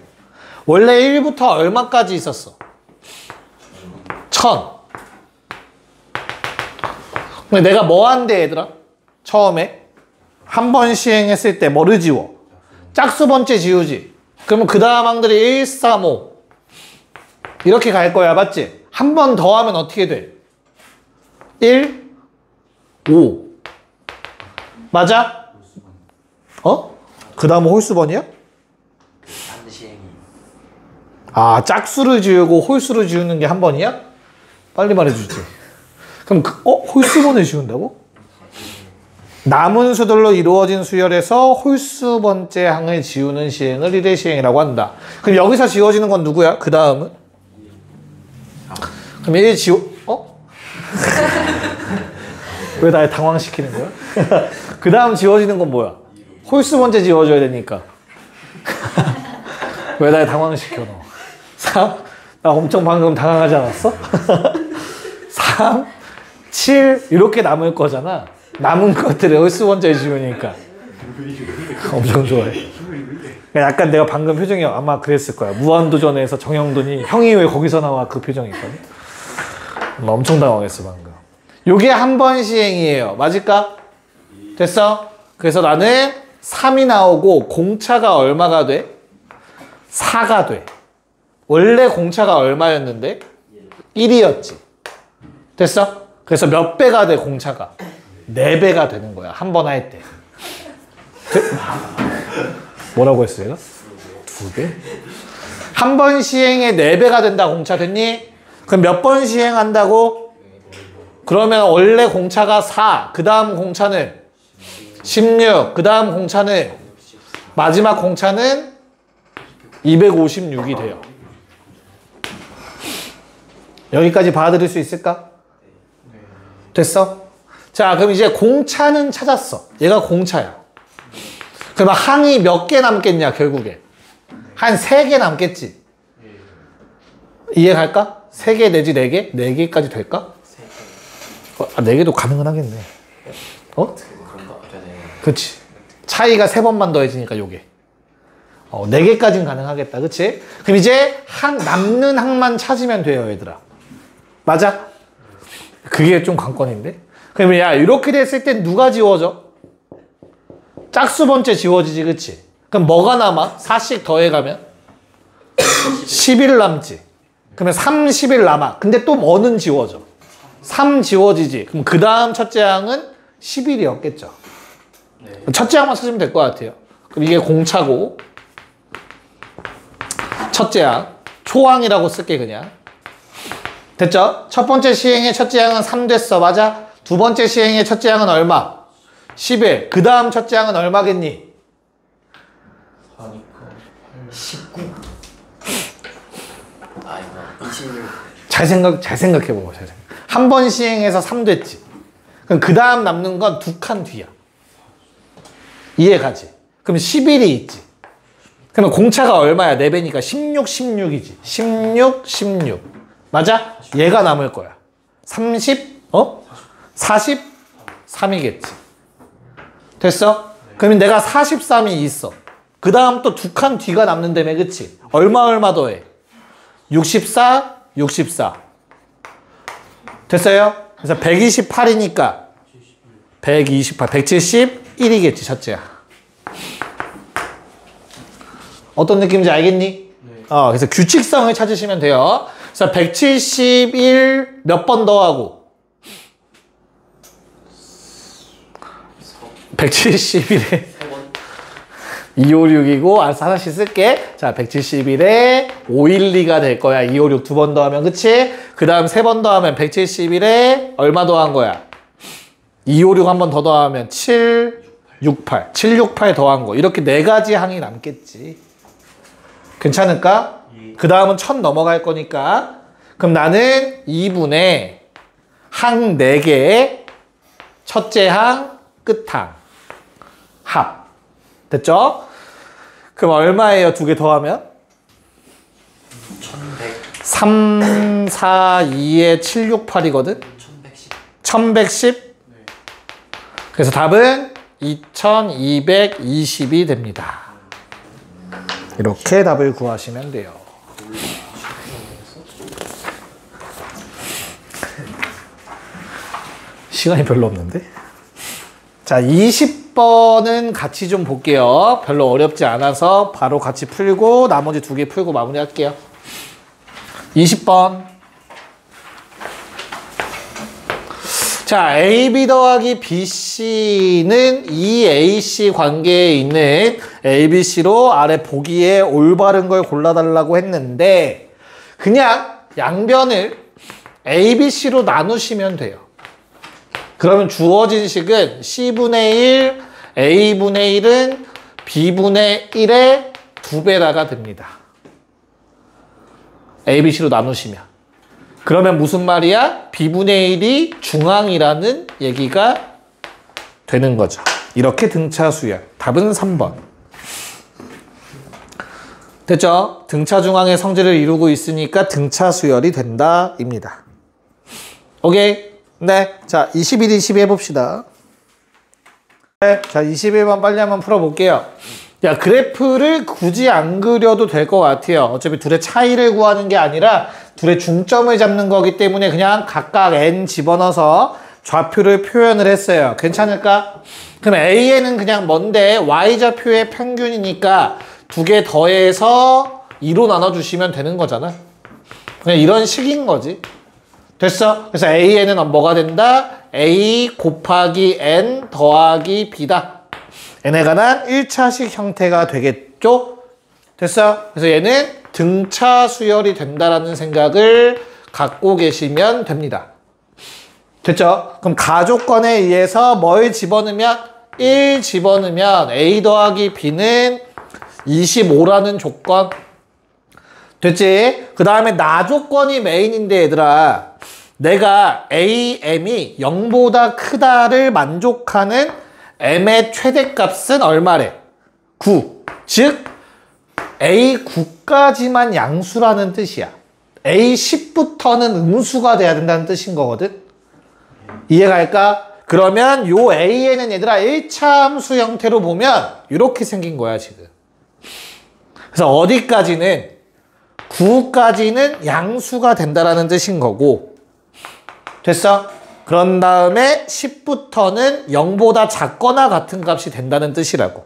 원래 1부터 얼마까지 있었어? 1000. 근데 내가 뭐 한대, 얘들아? 처음에 한 번 시행했을 때 뭐를 지워? 짝수 번째 지우지. 그러면 그 다음 항들이 1, 3, 5 이렇게 갈 거야, 맞지? 한 번 더 하면 어떻게 돼? 1, 5 맞아? 그 다음은 홀수번이야? 아, 짝수를 지우고 홀수를 지우는 게 한 번이야? 빨리 말해주지. 그럼 홀수번을 지운다고? 남은 수들로 이루어진 수열에서 홀수 번째 항을 지우는 시행을 1의 시행이라고 한다. 그럼 여기서 지워지는 건 누구야? 그 다음은? 그럼 1 왜 날 당황시키는 거야? 그 다음 지워지는 건 뭐야? 홀수 번째 지워줘야 되니까. 왜 날 당황시켜, 너? 3? 나 엄청 방금 당황하지 않았어? 3, 7 이렇게 남을 거잖아. 남은 것들을 홀수 번째 지우니까. 엄청 좋아해. 약간 내가 방금 표정이 아마 그랬을 거야. 무한도전에서 정영돈이 형이 왜 거기서 나와 그 표정이거든. 엄청 당황했어 방금. 요게 한 번 시행이에요. 맞을까? 됐어? 그래서 나는 3이 나오고 공차가 얼마가 돼? 4가 돼. 원래 공차가 얼마였는데? 1이었지. 됐어? 그래서 몇 배가 돼, 공차가? 4배가 되는 거야. 한 번 할 때. 뭐라고 했어, 얘가? 2배? 한 번 시행에 4배가 된다, 공차 됐니? 그럼 몇 번 시행한다고? 그러면 원래 공차가 4, 그 다음 공차는 16, 그 다음 공차는 마지막 공차는 256이 돼요. 여기까지 받아들일 수 있을까? 됐어? 자, 그럼 이제 공차는 찾았어. 얘가 공차야. 그러면 항이 몇 개 남겠냐, 결국에? 한 3개 남겠지? 이해 갈까? 3개 내지 4개? 4개까지 될까? 4개도 가능은 하겠네. 그치. 차이가 3번만 더해지니까 요게. 4개까지는 가능하겠다. 그치? 그럼 이제 남는 항만 찾으면 돼요, 얘들아. 맞아? 그게 좀 관건인데? 그러면 야, 이렇게 됐을 땐 누가 지워져? 짝수 번째 지워지지, 그치? 그럼 뭐가 남아? 4씩 더해가면? 11 남지. 그러면 30일 남아. 근데 또 뭐는 지워져? 3 지워지지. 그럼 그 다음 첫째 항은 11이었겠죠. 네. 첫째 항만 찾으면 될 것 같아요. 그럼 이게 공차고, 첫째 항. 초항이라고 쓸게, 그냥. 됐죠? 첫 번째 시행의 첫째 항은 3 됐어. 맞아? 두 번째 시행의 첫째 항은 얼마? 11. 그 다음 첫째 항은 얼마겠니? 19. 아이고, 26. 잘 생각해보고. 한 번 시행해서 3 됐지. 그럼 그 다음 남는 건 2칸 뒤야. 이해 가지? 그럼 11이 있지. 그러면 공차가 얼마야? 4배니까 16, 16이지. 16, 16. 맞아? 얘가 남을 거야. 30, 43이겠지. 됐어? 그러면 내가 43이 있어. 그 다음 또 2칸 뒤가 남는다며, 그치? 얼마 더해? 64, 64. 됐어요? 그래서 128이니까 128, 171이겠지, 첫째야. 어떤 느낌인지 알겠니? 네. 그래서 규칙성을 찾으시면 돼요. 그래서 171 몇 번 더하고 171에 256이고 알았어, 하나씩 쓸게. 자, 171에 512가 될 거야. 256 두 번 더하면, 그치? 그 다음 3번 더하면 171에 얼마 더한 거야? 256 한 번 더 더하면 768. 768 더한 거. 이렇게 4가지 항이 남겠지. 괜찮을까? 그 다음은 1000 넘어갈 거니까. 그럼 나는 2분의 항 4개의 첫째 항, 끝항, 합. 됐죠? 그럼 얼마예요? 2개 더하면? 1100. 3, 4, 2에 7, 6, 8이거든? 1110. 1110? 그래서 답은 2220이 됩니다. 이렇게 답을 구하시면 돼요. 시간이 별로 없는데? 자, 20번은 같이 좀 볼게요. 별로 어렵지 않아서 바로 같이 풀고 나머지 2개 풀고 마무리할게요. 20번. 자, AB 더하기 BC는 이 AC 관계에 있는 ABC로 아래 보기에 올바른 걸 골라달라고 했는데 그냥 양변을 ABC로 나누시면 돼요. 그러면 주어진 식은 C분의 1, A분의 1은 B분의 1의 2배라가 됩니다. ABC로 나누시면. 그러면 무슨 말이야? B분의 1이 중항이라는 얘기가 되는 거죠. 이렇게 등차 수열. 답은 3번. 됐죠? 등차 중항의 성질을 이루고 있으니까 등차 수열이 된다 입니다. 오케이? 네. 자, 21, 22 해봅시다. 네. 자, 21번 빨리 한번 풀어볼게요. 야, 그래프를 굳이 안 그려도 될 것 같아요. 어차피 둘의 차이를 구하는 게 아니라 둘의 중점을 잡는 거기 때문에 그냥 각각 n 집어넣어서 좌표를 표현을 했어요. 괜찮을까? 그럼 AN은 그냥 뭔데 y좌표의 평균이니까 2개 더해서 2로 나눠주시면 되는 거잖아. 그냥 이런 식인 거지. 됐어? 그래서 AN은 뭐가 된다? A 곱하기 N 더하기 B다. n에 관한 1차식 형태가 되겠죠? 됐어? 그래서 얘는 등차 수열이 된다라는 생각을 갖고 계시면 됩니다. 됐죠? 그럼 가조건에 의해서 뭘 집어넣으면 1 집어넣으면 A 더하기 B는 25라는 조건. 됐지? 그 다음에 나 조건이 메인인데 얘들아, 내가 AM이 0보다 크다를 만족하는 M의 최대값은 얼마래? 9. 즉 A9까지만 양수라는 뜻이야. A10부터는 음수가 돼야 된다는 뜻인 거거든. 이해갈까? 그러면 요 A에는 얘들아 1차 함수 형태로 보면 이렇게 생긴 거야 지금. 그래서 어디까지는 9까지는 양수가 된다라는 뜻인 거고. 됐어? 그런 다음에 10부터는 0보다 작거나 같은 값이 된다는 뜻이라고.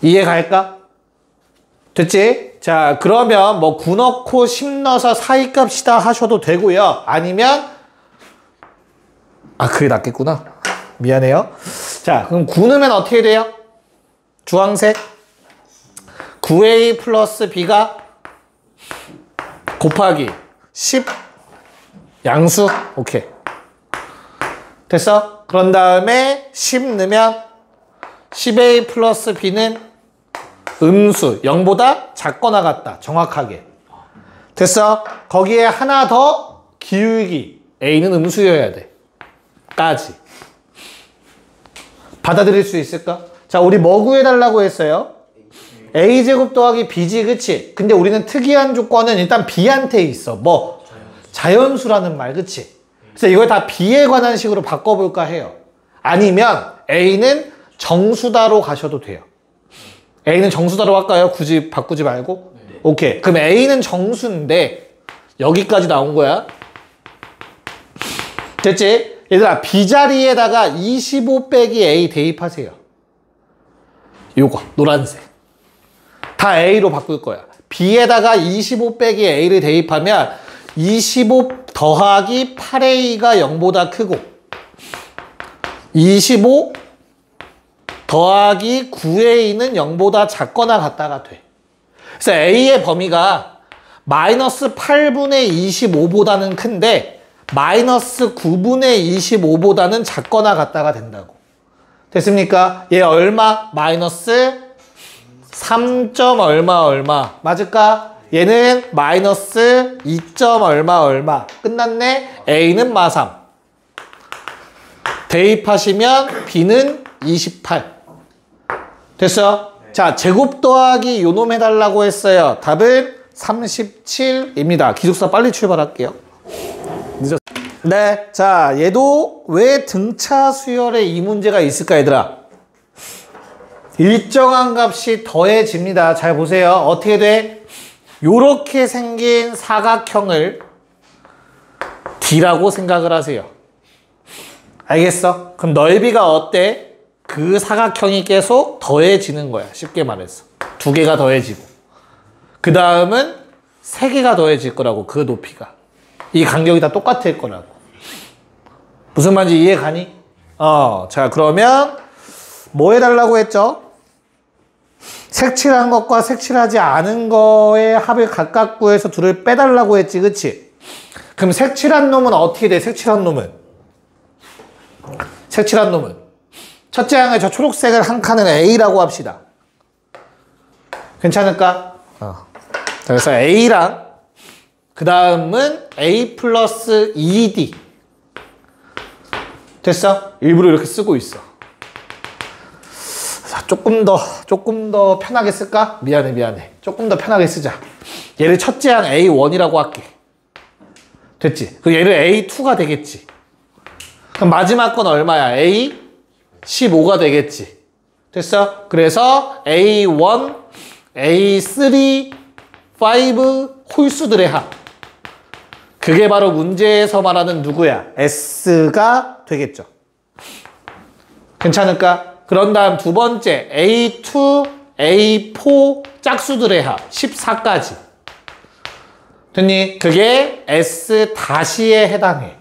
이해갈까? 됐지? 자, 그러면 뭐 9 넣고 10 넣어서 사이값이다 하셔도 되고요. 아니면 그게 낫겠구나. 미안해요. 자, 그럼 9 넣으면 어떻게 돼요? 주황색 9A 플러스 B가 곱하기 10 양수. 오케이. 됐어? 그런 다음에 10 넣으면 10A 플러스 B는 음수. 0보다 작거나 같다. 정확하게. 됐어? 거기에 하나 더 기울기. A는 음수여야 돼. 까지. 받아들일 수 있을까? 자, 우리 뭐 구해달라고 했어요? A제곱 더하기 B지, 그치? 근데 우리는 특이한 조건은 일단 B한테 있어. 뭐? 자연수라는 말, 그치? 그래서 이걸 다 B에 관한 식으로 바꿔볼까 해요. 아니면 A는 정수다로 가셔도 돼요. A는 정수다로 할까요? 굳이 바꾸지 말고? 네. 오케이. 그럼 A는 정수인데 여기까지 나온 거야. 됐지? 얘들아, B자리에다가 25 빼기 A 대입하세요. 요거 노란색 다 A로 바꿀 거야. B에다가 25 빼기 A를 대입하면 25 더하기 8A가 0보다 크고 25 더하기 9A는 0보다 작거나 같다가 돼. 그래서 A의 범위가 마이너스 8분의 25보다는 큰데 마이너스 9분의 25보다는 작거나 같다가 된다고. 됐습니까? 얘 얼마? 마이너스 3. 얼마 맞을까? 얘는 마이너스 2. 얼마 끝났네? A는 마3 대입하시면 B는 28 됐어? 자, 제곱 더하기 요놈 해달라고 했어요. 답은 37입니다. 기숙사 빨리 출발할게요. 늦었... 네, 자, 얘도 왜 등차 수열에 이 문제가 있을까, 얘들아? 일정한 값이 더해집니다. 잘 보세요. 어떻게 돼? 요렇게 생긴 사각형을 D라고 생각을 하세요. 알겠어? 그럼 넓이가 어때? 그 사각형이 계속 더해지는 거야. 쉽게 말해서. 2개가 더해지고. 그 다음은 3개가 더해질 거라고, 그 높이가. 이 간격이 다 똑같을 거라고. 무슨 말인지 이해 가니? 자, 그러면 뭐 해달라고 했죠? 색칠한 것과 색칠하지 않은 거의 합을 각각 구해서 둘을 빼달라고 했지, 그치? 그럼 색칠한 놈은 어떻게 돼? 색칠한 놈은 첫째 항에 저 초록색을 한 칸은 A라고 합시다. 괜찮을까? 그래서 A랑 그 다음은 A 플러스 2D 됐어? 일부러 이렇게 쓰고 있어. 조금 더 편하게 쓸까? 미안해. 조금 더 편하게 쓰자. 얘를 첫째 항 A1이라고 할게. 됐지? 그럼 얘를 A2가 되겠지. 그럼 마지막 건 얼마야? A15가 되겠지. 됐어? 그래서 A1, A3, 5 홀수들의 합. 그게 바로 문제에서 말하는 누구야? S가 되겠죠. 괜찮을까? 그런 다음 두 번째 A2, A4 짝수들의 합 14까지. 됐니? 그게 S 다시에 해당해.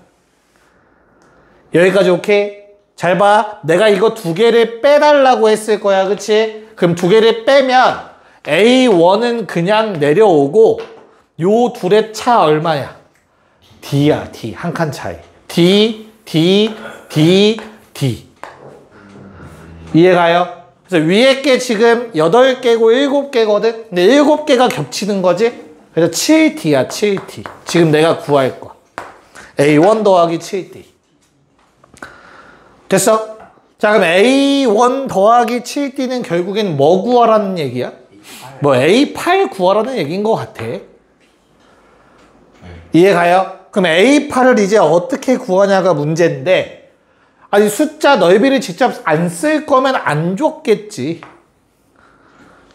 여기까지 오케이? 잘 봐. 내가 이거 2개를 빼달라고 했을 거야. 그치? 그럼 2개를 빼면 A1은 그냥 내려오고 요 둘의 차 얼마야? D야, D. 한 칸 차이. D. 이해가요? 그래서 위에 게 지금 8개고 7개거든? 근데 7개가 겹치는 거지? 그래서 7D야, 7D. 지금 내가 구할 거. A1 더하기 7D. 됐어? 자, 그럼 A1 더하기 7D는 결국엔 뭐 구하라는 얘기야? 뭐 A8 구하라는 얘기인 것 같아. 이해가요? 그럼 A8을 이제 어떻게 구하냐가 문제인데, 아니 숫자 넓이를 직접 안 쓸 거면 안 줬겠지.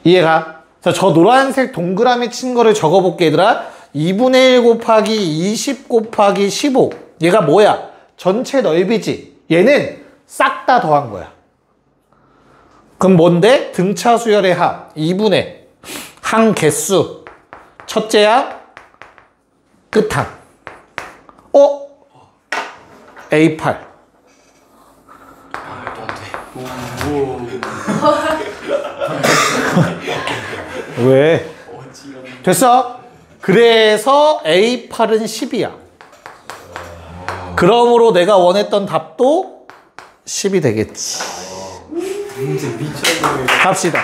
이해가? 저 노란색 동그라미 친 거를 적어볼게, 얘들아. 2분의 1 곱하기 20 곱하기 15. 얘가 뭐야? 전체 넓이지. 얘는 싹 다 더한 거야. 그럼 뭔데? 등차 수열의 합. 2분의 항 개수. 첫째 항, 끝항. A8. 왜? 됐어? 그래서 A8은 10이야. 그러므로 내가 원했던 답도 10이 되겠지. 문제 미쳤네. 갑시다.